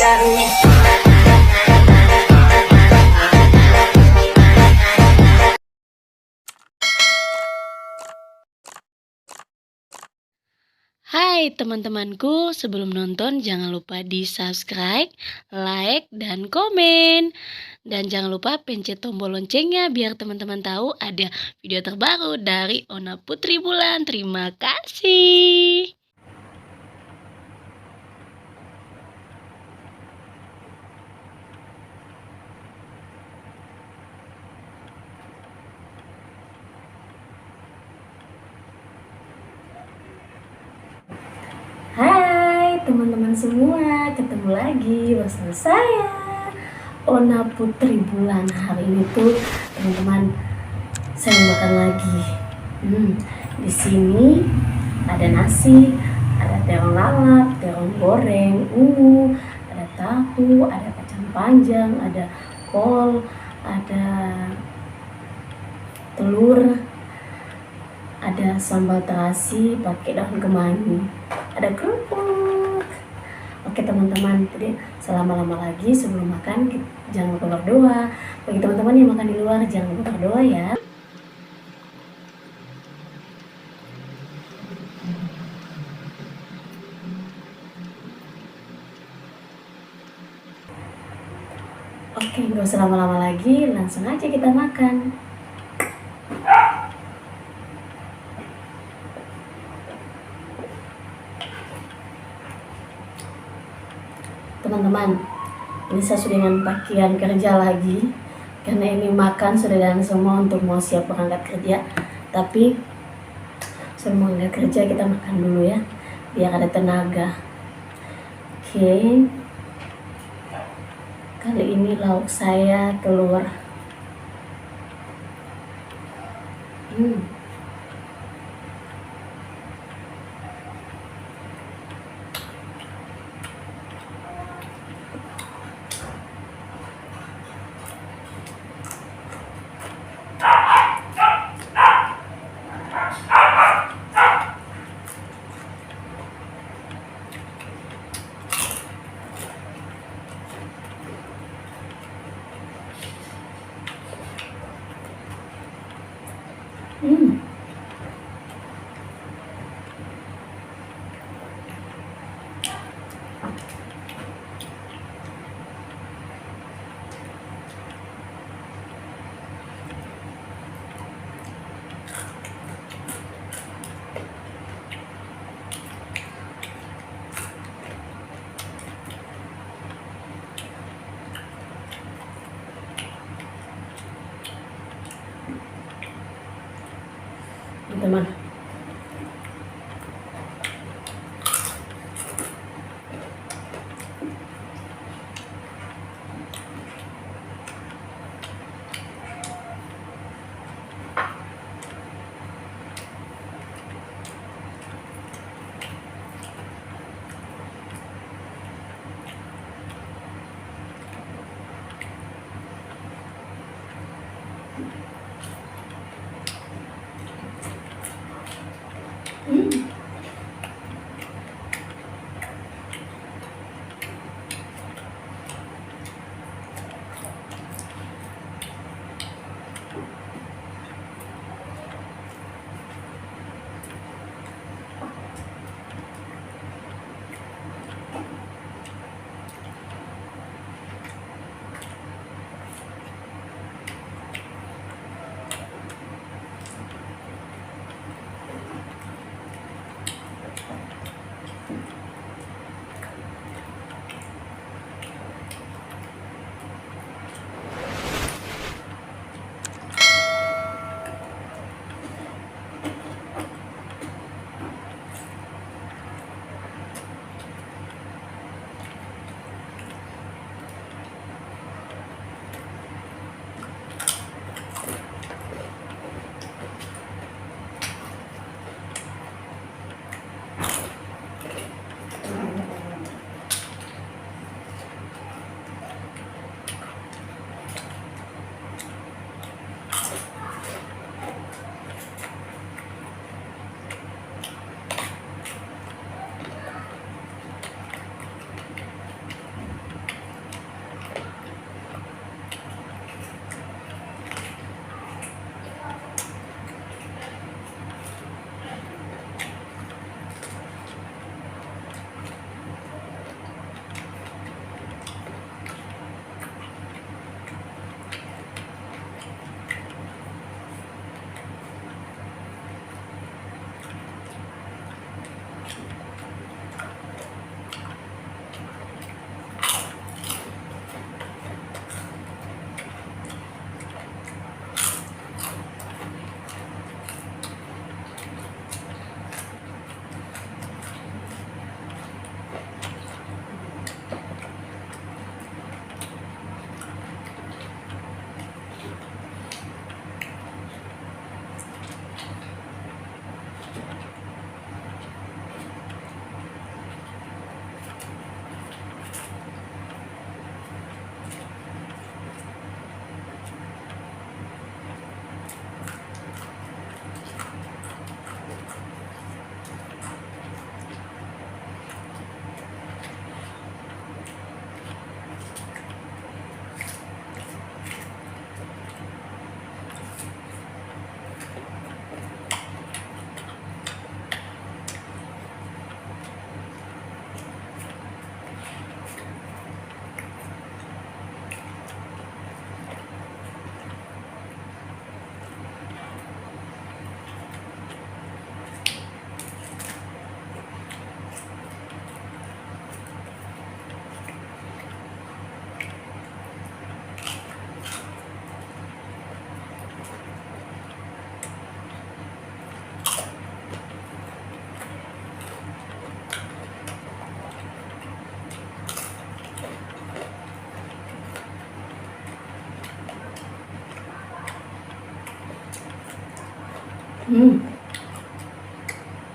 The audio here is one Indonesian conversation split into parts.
Hai teman-temanku, sebelum nonton jangan lupa di subscribe, like, dan komen. Dan jangan lupa pencet tombol loncengnya biar teman-teman tahu ada video terbaru dari Ona Putri Bulan. Terima kasih. Hai teman-teman semua, ketemu lagi bersama saya Ona Putri Bulan. Hari ini tuh teman-teman saya makan lagi. Di sini ada nasi, ada terong lalap, terong goreng, ungu, ada tahu, ada kacang panjang, ada kol, ada telur, ada sambal terasi pakai daun kemangi, ada kerupuk. Oke teman-teman, jadi selama-lama lagi sebelum makan jangan lupa berdoa. Bagi teman-teman yang makan di luar jangan lupa berdoa ya. Oke, nggak usah lama-lama lagi, langsung aja kita makan. Teman-teman, ini saya sudah dengan pakaian kerja lagi karena ini makan sudah dan semua untuk mau siap berangkat kerja. Tapi sebelum berangkat kerja kita makan dulu ya biar ada tenaga. Oke, kali ini lauk saya telur.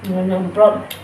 Nyemprot.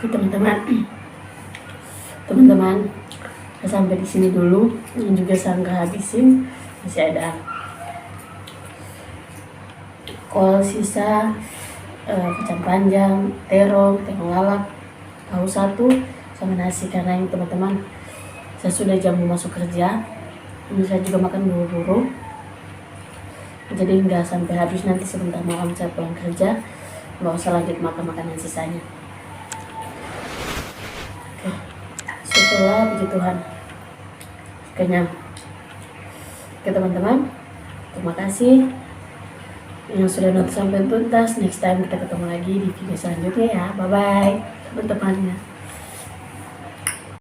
Oke teman-teman, sampai di sini dulu. Ini juga saya nggak habisin, masih ada kol sisa, kacang panjang, terong lalap, tahu satu, sama nasi. Karena ini teman-teman, saya sudah jam mau masuk kerja. Ini saya juga makan buru-buru, jadi nggak sampai habis. Nanti sebentar malam saya pulang kerja, nggak usah lanjut makan makanan sisanya. Oke, syukurlah puji Tuhan, kenyang. Oke teman-teman, terima kasih yang sudah nonton sampai tuntas. Next time kita ketemu lagi di video selanjutnya ya. Bye bye teman-temannya.